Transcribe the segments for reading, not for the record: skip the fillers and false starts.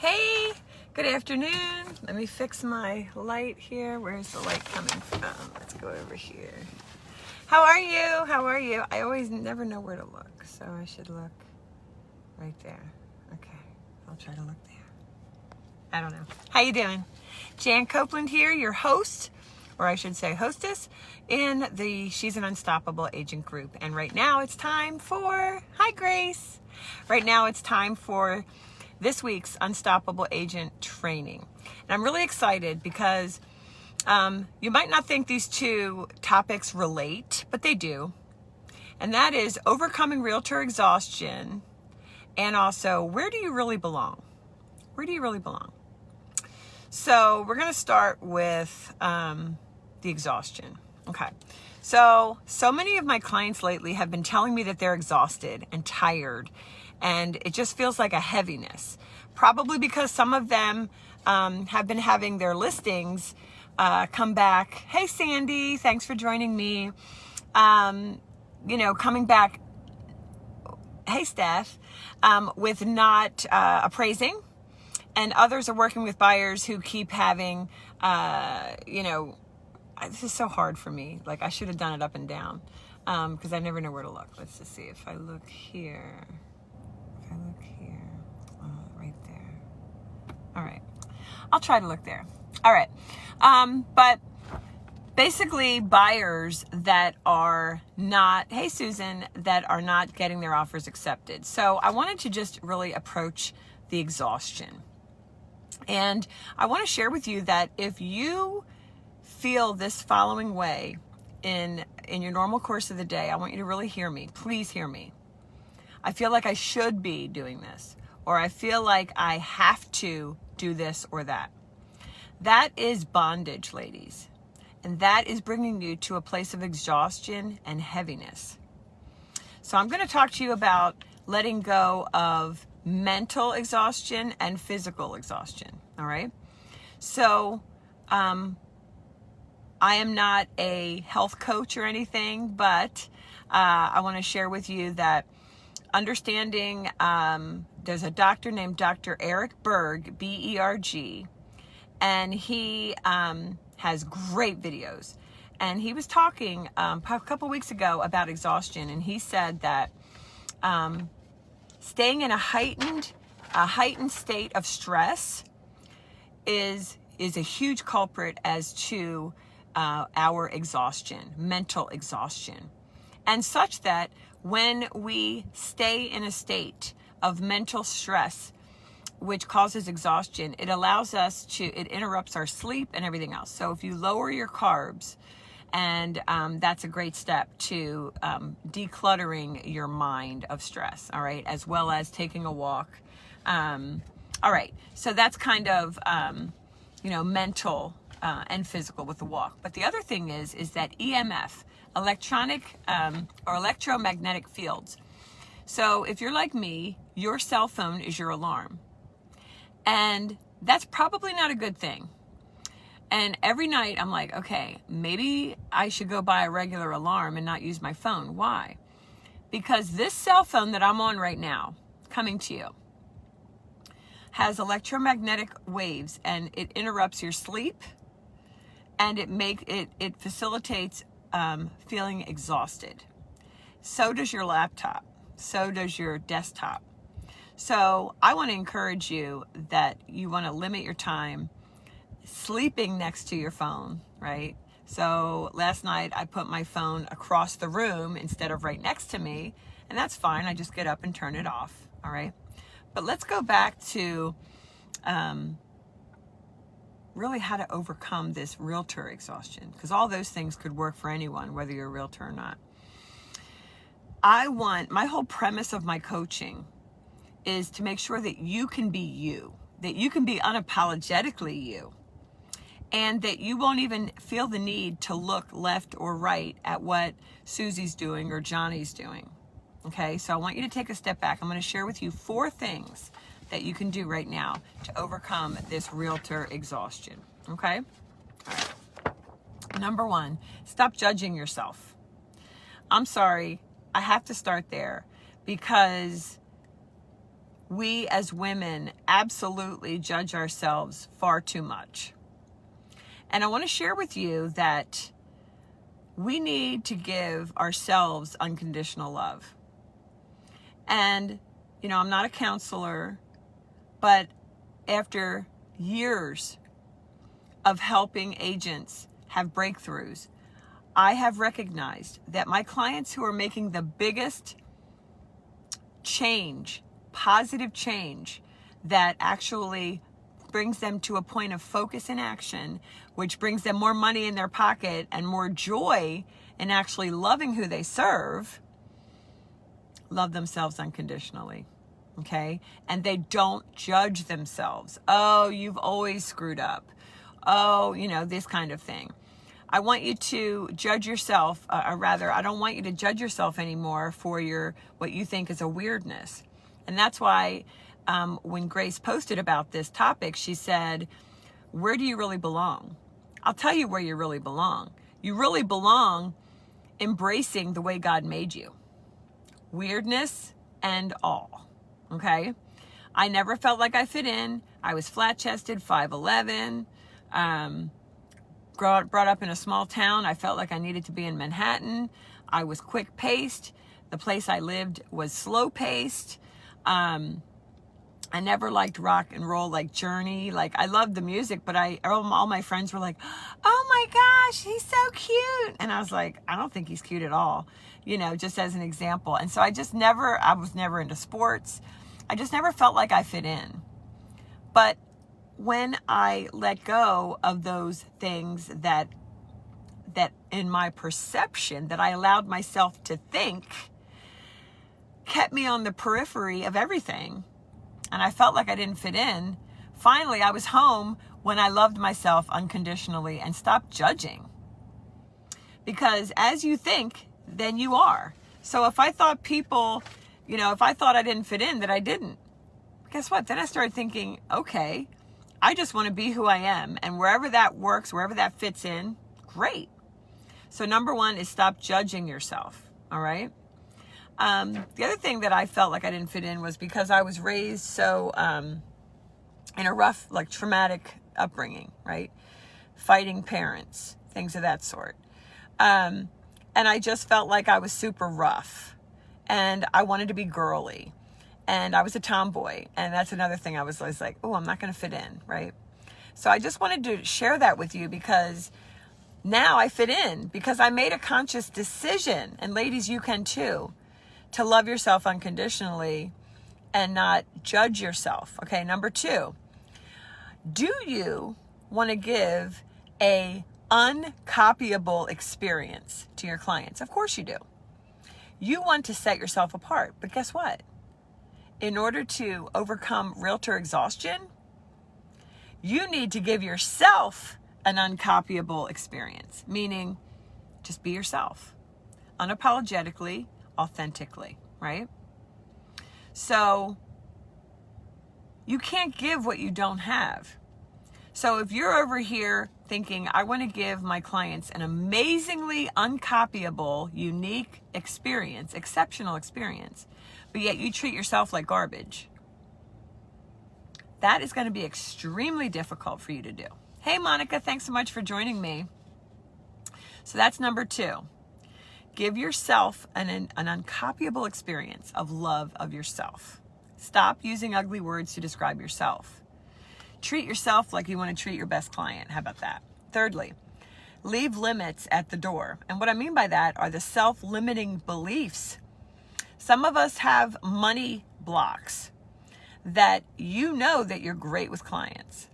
Hey, good afternoon. Let me fix my light here. Where's the light coming from? Let's go over here. How are you? How are you? I always never know where to look, so I should look right there. Okay, I'll try to look there. I don't know. How you doing? Jan Copeland here, your host, or I should say hostess, in the She's an Unstoppable Agent group. And right now it's time for, hi Grace. Right now it's time for this week's Unstoppable Agent training. And I'm really excited because you might not think these two topics relate, but they do. And that is overcoming realtor exhaustion, and also, where do you really belong? Where do you really belong? So we're going to start with the exhaustion. Okay. So many of my clients lately have been telling me that they're exhausted and tired, and it just feels like a heaviness. Probably because some of them have been having their listings come back. Hey, Sandy, thanks for joining me. Coming back, hey, Steph, with not appraising. And others are working with buyers who keep having, this is so hard for me. Like, I should have done it up and down because I never know where to look. Let's just see if I look here. Right there. All right. I'll try to look there. All right. But basically buyers that are not, hey, Susan, that are not getting their offers accepted. So I wanted to just really approach the exhaustion. And I want to share with you that if you feel this following way in your normal course of the day, I want you to really hear me. Please hear me. I feel like I should be doing this, or I feel like I have to do this or that. That is bondage, ladies. And that is bringing you to a place of exhaustion and heaviness. So I'm going to talk to you about letting go of mental exhaustion and physical exhaustion. All right. So, I am not a health coach or anything, but I want to share with you that understanding, there's a doctor named Dr. Eric Berg, B-E-R-G, and he has great videos. And he was talking a couple weeks ago about exhaustion, and he said that staying in a heightened state of stress is a huge culprit as to our exhaustion, mental exhaustion. And such that when we stay in a state of mental stress, which causes exhaustion, it interrupts our sleep and everything else. So if you lower your carbs, and that's a great step to decluttering your mind of stress, all right, as well as taking a walk. All right, so that's kind of, mental and physical with the walk. But the other thing is that EMF, or electromagnetic fields. So if you're like me, your cell phone is your alarm. And that's probably not a good thing. And every night I'm like, okay, maybe I should go buy a regular alarm and not use my phone. Why? Because this cell phone that I'm on right now, coming to you, has electromagnetic waves, and it interrupts your sleep, and it facilitates feeling exhausted. So does your laptop. So does your desktop. So I want to encourage you that you want to limit your time sleeping next to your phone, right? So last night I put my phone across the room instead of right next to me, and that's fine. I just get up and turn it off, all right? But let's go back to really how to overcome this realtor exhaustion, because all those things could work for anyone, whether you're a realtor or not. My whole premise of my coaching is to make sure that you can be you, that you can be unapologetically you, and that you won't even feel the need to look left or right at what Susie's doing or Johnny's doing. Okay, so I want you to take a step back. I'm going to share with you 4 things that you can do right now to overcome this realtor exhaustion. Okay? All right. Number 1, stop judging yourself. I'm sorry, I have to start there, because we as women absolutely judge ourselves far too much. And I want to share with you that we need to give ourselves unconditional love. And, I'm not a counselor, but after years of helping agents have breakthroughs, I have recognized that my clients who are making the biggest change, positive change, that actually brings them to a point of focus and action, which brings them more money in their pocket and more joy in actually loving who they serve, love themselves unconditionally. Okay? And they don't judge themselves. Oh, you've always screwed up. Oh, this kind of thing. I want you to judge yourself, or rather, I don't want you to judge yourself anymore for what you think is a weirdness. And that's why when Grace posted about this topic, she said, where do you really belong? I'll tell you where you really belong. You really belong embracing the way God made you. Weirdness and all. Okay? I never felt like I fit in. I was flat-chested, 5'11", brought up in a small town. I felt like I needed to be in Manhattan. I was quick-paced. The place I lived was slow-paced. I never liked rock and roll like Journey. Like, I loved the music, but all my friends were like, oh my gosh, he's so cute. And I was like, I don't think he's cute at all, just as an example. And so I was never into sports. I just never felt like I fit in. But when I let go of those things that in my perception that I allowed myself to think kept me on the periphery of everything, and I felt like I didn't fit in, finally I was home when I loved myself unconditionally and stopped judging. Because as you think, then you are. So if I thought if I thought I didn't fit in, that I didn't, guess what? Then I started thinking, okay, I just want to be who I am. And wherever that works, wherever that fits in, great. So number one is stop judging yourself. All right. The other thing that I felt like I didn't fit in was because I was raised so in a rough, like traumatic upbringing, right? Fighting parents, things of that sort. And I just felt like I was super rough and I wanted to be girly. And I was a tomboy. And that's another thing I was like, oh, I'm not going to fit in, right? So I just wanted to share that with you because now I fit in because I made a conscious decision. And ladies, you can too, to love yourself unconditionally and not judge yourself. Okay, number two, do you want to give a uncopyable experience to your clients? Of course you do. You want to set yourself apart, but guess what? In order to overcome realtor exhaustion, you need to give yourself an uncopyable experience, meaning just be yourself, unapologetically, authentically, right? So you can't give what you don't have. So if you're over here thinking, I want to give my clients an amazingly uncopyable, unique experience, exceptional experience, but yet you treat yourself like garbage, that is going to be extremely difficult for you to do. Hey, Monica, thanks so much for joining me. So that's number two. Give yourself an uncopyable experience of love of yourself. Stop using ugly words to describe yourself. Treat yourself like you want to treat your best client. How about that? Thirdly, leave limits at the door. And what I mean by that are the self-limiting beliefs. Some of us have money blocks that you know that you're great with clients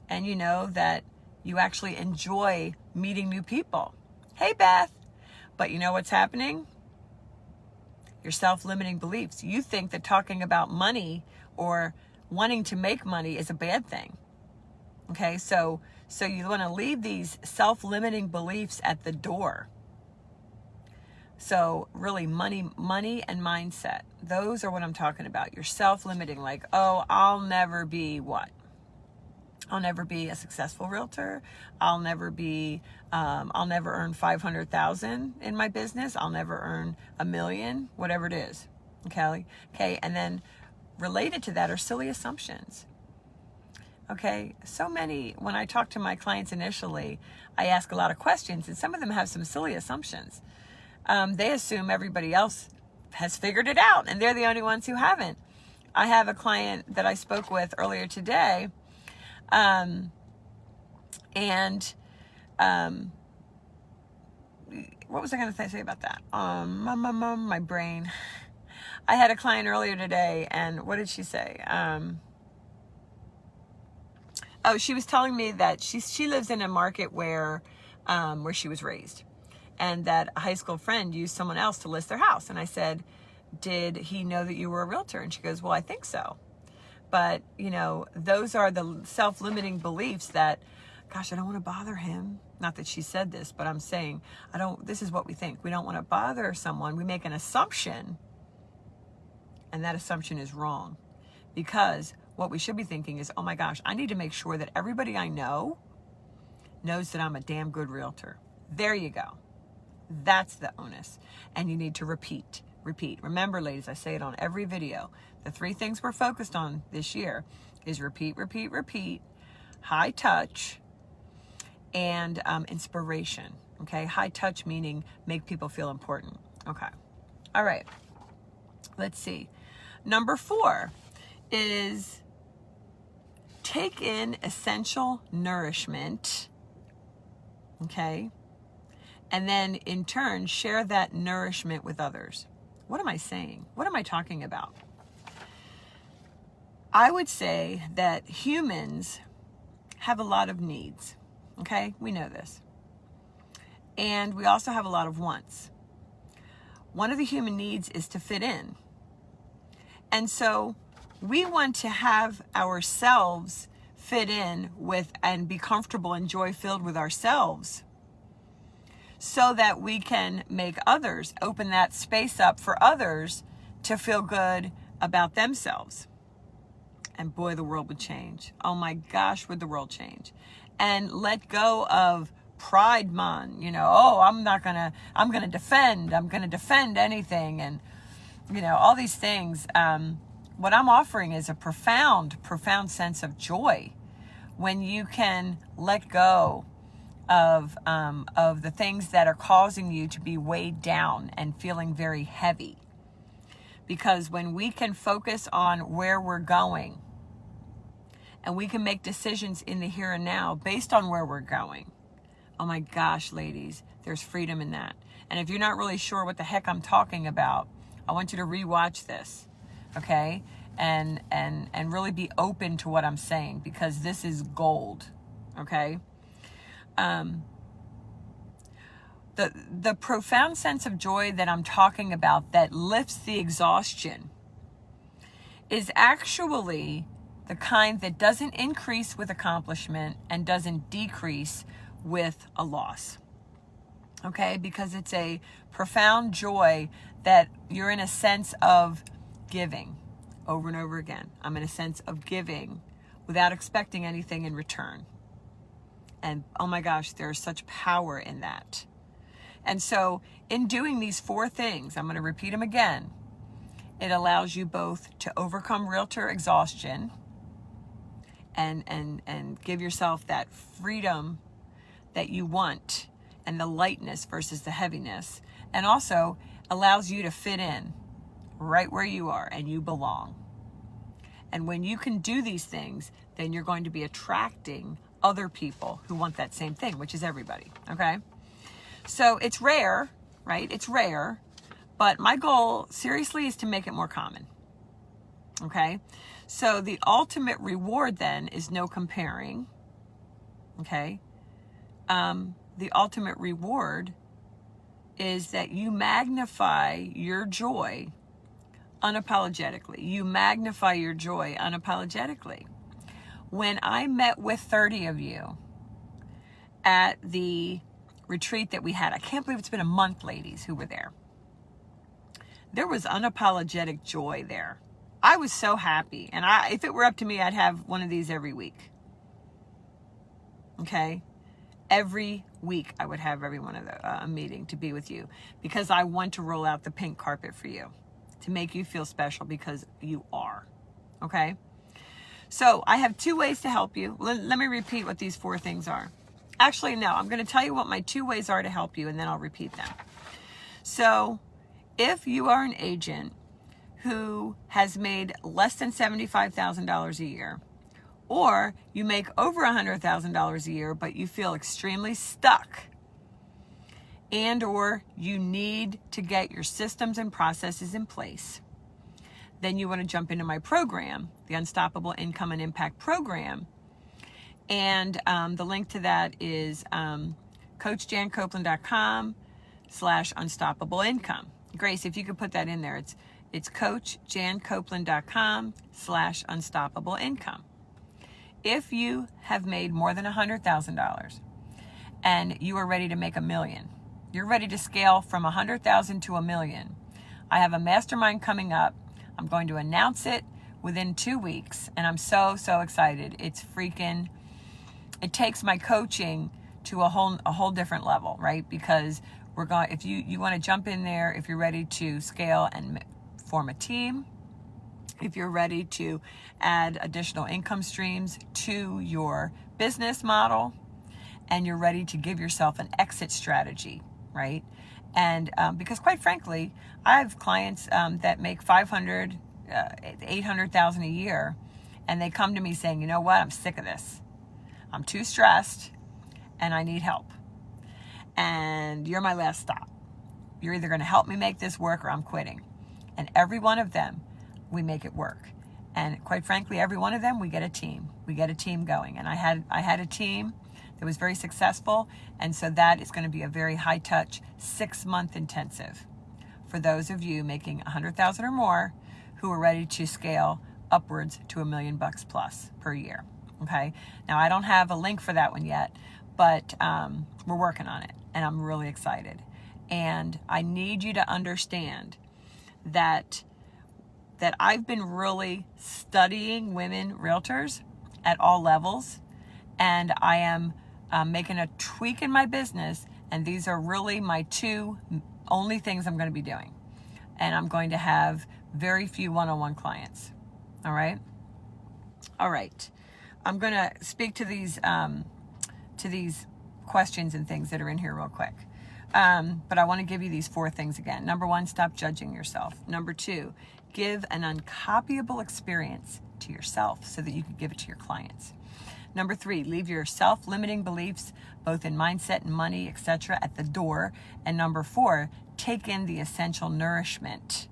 and you know that you actually enjoy meeting new people. Hey, Beth. But you know what's happening? Your self-limiting beliefs. You think that talking about money or wanting to make money is a bad thing. Okay, so you want to leave these self-limiting beliefs at the door. So really money and mindset. Those are what I'm talking about. You're self-limiting, like, oh, I'll never be what? I'll never be a successful realtor. I'll never earn 500,000 in my business. I'll never earn $1 million, whatever it is. Okay. And then related to that are silly assumptions. Okay, so many, when I talk to my clients initially, I ask a lot of questions, and some of them have some silly assumptions. They assume everybody else has figured it out, and they're the only ones who haven't. I have a client that I spoke with earlier today, and what was I going to say about that? My brain. I had a client earlier today, and what did she say? She was telling me that she lives in a market where she was raised, and that a high school friend used someone else to list their house. And I said, did he know that you were a realtor? And she goes, well, I think so. But, those are the self-limiting beliefs that, gosh, I don't want to bother him. Not that she said this, but I'm saying, this is what we think. We don't want to bother someone. We make an assumption, and that assumption is wrong. Because what we should be thinking is, oh my gosh, I need to make sure that everybody I know knows that I'm a damn good realtor. There you go. That's the onus. And you need to repeat. Remember, ladies, I say it on every video. The 3 things we're focused on this year is repeat, high touch, and inspiration. Okay, high touch meaning make people feel important. Okay, all right. Let's see. Number 4 is take in essential nourishment. Okay, and then in turn share that nourishment with others. What am I saying? What am I talking about? I would say that humans have a lot of needs. Okay, we know this. And we also have a lot of wants. One of the human needs is to fit in. And so we want to have ourselves fit in with and be comfortable and joy-filled with ourselves, so that we can make others, open that space up for others to feel good about themselves. And boy, the world would change. Oh my gosh, would the world change. And let go of pride, man. I'm going to defend anything. And, all these things. What I'm offering is a profound sense of joy when you can let go of the things that are causing you to be weighed down and feeling very heavy. Because when we can focus on where we're going, and we can make decisions in the here and now based on where we're going, oh my gosh, ladies, there's freedom in that. And if you're not really sure what the heck I'm talking about, I want you to rewatch this, okay? And really be open to what I'm saying, because this is gold, okay? The profound sense of joy that I'm talking about that lifts the exhaustion is actually the kind that doesn't increase with accomplishment and doesn't decrease with a loss. Okay? Because it's a profound joy that you're in a sense of giving over and over again. I'm in a sense of giving without expecting anything in return. And oh my gosh, there's such power in that. And so in doing these 4 things, I'm going to repeat them again. It allows you both to overcome realtor exhaustion and give yourself that freedom that you want and the lightness versus the heaviness, and also allows you to fit in right where you are and you belong. And when you can do these things, then you're going to be attracting other people who want that same thing, which is everybody, okay? So it's rare, right? It's rare, but my goal seriously is to make it more common, okay? So the ultimate reward then is no comparing, okay? The ultimate reward is that you magnify your joy unapologetically. You magnify your joy unapologetically. When I met with 30 of you at the retreat that we had, I can't believe it's been a month, ladies, who were there. There was unapologetic joy there. I was so happy. And if it were up to me, I'd have one of these every week. Okay? Every week I would have every one of a meeting to be with you, because I want to roll out the pink carpet for you, to make you feel special, because you are. okay? So I have 2 ways to help you. Let me repeat what these 4 things are. Actually, no, I'm going to tell you what my 2 ways are to help you, and then I'll repeat them. So if you are an agent who has made less than $75,000 a year, or you make over $100,000 a year, but you feel extremely stuck, and or you need to get your systems and processes in place, then you want to jump into my program, the Unstoppable Income and Impact Program. And the link to that is coachjancopeland.com/unstoppable income. Grace, if you could put that in there, it's coachjancopeland.com/unstoppable income. If you have made more than $100,000 and you are ready to make $1 million, you're ready to scale from 100,000 to $1 million, I have a mastermind coming up. I'm going to announce it within 2 weeks, and I'm so excited. It takes my coaching to a whole different level, right? Because if you want to jump in there, if you're ready to scale and form a team, if you're ready to add additional income streams to your business model, and you're ready to give yourself an exit strategy, right? And because quite frankly, I have clients that make $500,000, $800,000 a year, and they come to me saying, you know what, I'm sick of this. I'm too stressed and I need help. And you're my last stop. You're either going to help me make this work or I'm quitting. And every one of them, we make it work. And quite frankly, every one of them, we get a team. We get a team going. And I had a team that was very successful. And so that is going to be a very high touch 6-month intensive for those of you making $100,000 or more who are ready to scale upwards to $1 million plus per year. Okay. Now I don't have a link for that one yet, but we're working on it, and I'm really excited. And I need you to understand that I've been really studying women realtors at all levels, and I am making a tweak in my business, and these are really my 2 only things I'm going to be doing. And I'm going to have very few one-on-one clients. All right. I'm going to speak to these questions and things that are in here real quick. But I want to give you these 4 things again. Number 1, stop judging yourself. Number 2, give an uncopyable experience to yourself so that you can give it to your clients. Number 3, leave your self-limiting beliefs, both in mindset and money, etc., at the door. And number 4, take in the essential nourishment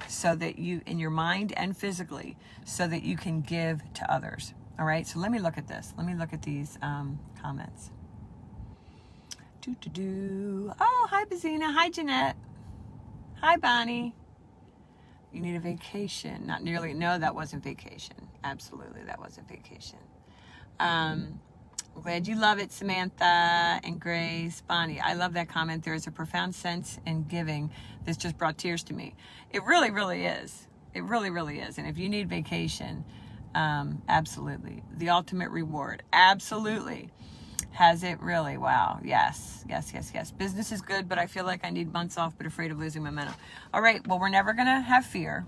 so that you, in your mind and physically, so that you can give to others. All right, so let me look at this. Let me look at these comments. Oh, hi, Bazina. Hi, Jeanette. Hi, Bonnie. You need a vacation. Not nearly. No, that wasn't vacation. Absolutely, that wasn't vacation. I'm glad you love it, Samantha and Grace. Bonnie, I love that comment. There is a profound sense in giving. This just brought tears to me. It really, really is. It really, really is. And if you need vacation, absolutely. The ultimate reward. Absolutely. Has it really? Wow. Yes. Business is good, but I feel like I need months off, but afraid of losing momentum. All right. Well, we're never going to have fear.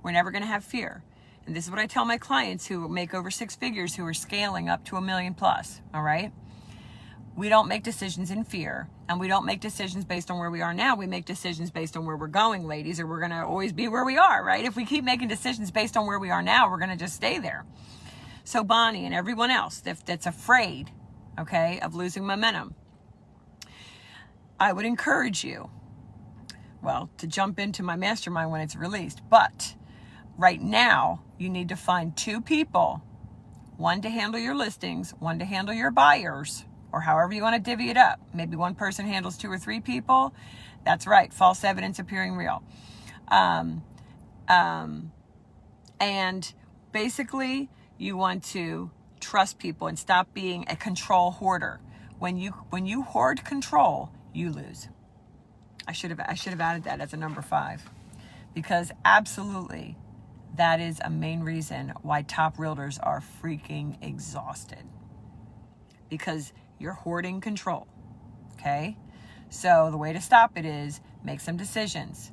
And this is what I tell my clients who make over 6 figures, who are scaling up to $1 million plus. All right. We don't make decisions in fear, and we don't make decisions based on where we are now. We make decisions based on where we're going, ladies, or we're going to always be where we are, right? If we keep making decisions based on where we are now, we're going to just stay there. So Bonnie and everyone else that's afraid, okay, of losing momentum, I would encourage you, well, to jump into my mastermind when it's released. But right now, you need to find 2 people, one to handle your listings, one to handle your buyers, or however you want to divvy it up. Maybe one person handles 2 or 3 people. That's right. False evidence appearing real. And basically, you want to trust people and stop being a control hoarder. When you hoard control, you lose. I should have added that as a number 5, because absolutely, that is a main reason why top realtors are freaking exhausted, because you're hoarding control. Okay? So the way to stop it is make some decisions.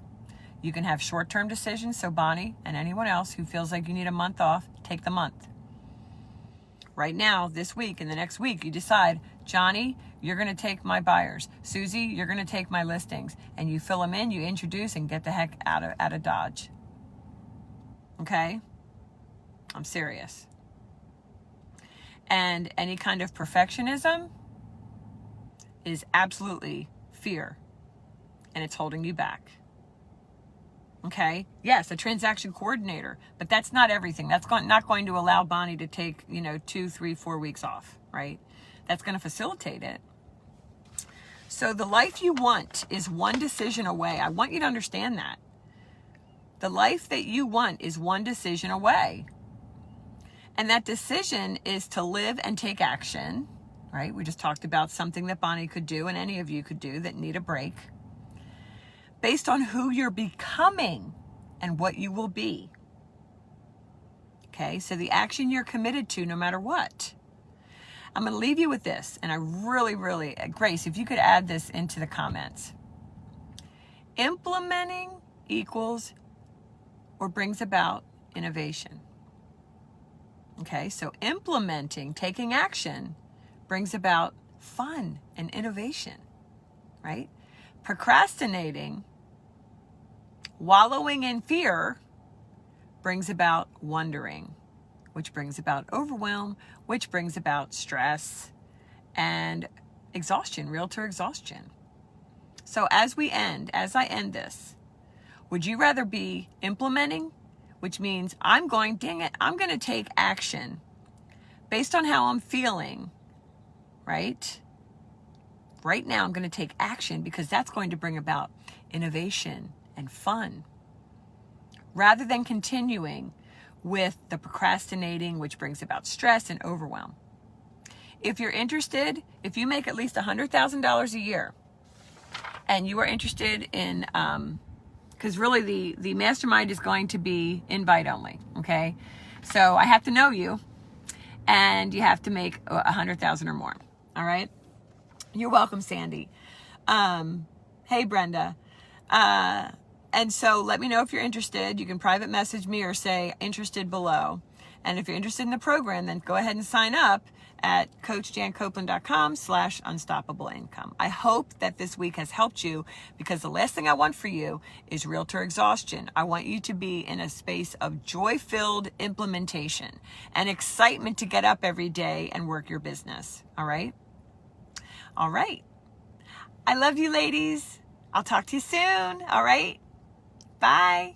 You can have short-term decisions. So Bonnie and anyone else who feels like you need a month off, take the month. Right now, this week, and the next week, you decide, Johnny, you're going to take my buyers. Susie, you're going to take my listings. And you fill them in, you introduce, and get the heck out of Dodge. Okay? I'm serious. And any kind of perfectionism is absolutely fear. And it's holding you back. Okay? Yes, a transaction coordinator, but that's not everything. That's not going to allow Bonnie to take, 2, 3, 4 weeks off, right? That's going to facilitate it. So the life you want is one decision away. I want you to understand that. The life that you want is one decision away. And that decision is to live and take action, right? We just talked about something that Bonnie could do and any of you could do that need a break, based on who you're becoming and what you will be. Okay, so the action you're committed to no matter what. I'm going to leave you with this, and I really, Grace, if you could add this into the comments. Implementing equals or brings about innovation. Okay, so implementing, taking action, brings about fun and innovation, right? Procrastinating, wallowing in fear, brings about wondering, which brings about overwhelm, which brings about stress and exhaustion, realtor exhaustion. So as I end this, would you rather be implementing, which means I'm going to take action based on how I'm feeling, right? Right now, I'm going to take action because that's going to bring about innovation and fun, rather than continuing with the procrastinating, which brings about stress and overwhelm. If you're interested, if you make at least $100,000 a year, and you are interested in, because really the mastermind is going to be invite only, okay? So I have to know you, and you have to make 100,000 or more, all right? You're welcome, Sandy. Hey, Brenda. And so let me know if you're interested. You can private message me or say interested below. And if you're interested in the program, then go ahead and sign up at coachjancopeland.com/unstoppable income. I hope that this week has helped you, because the last thing I want for you is realtor exhaustion. I want you to be in a space of joy-filled implementation and excitement to get up every day and work your business. All right? All right. I love you, ladies. I'll talk to you soon. All right. Bye.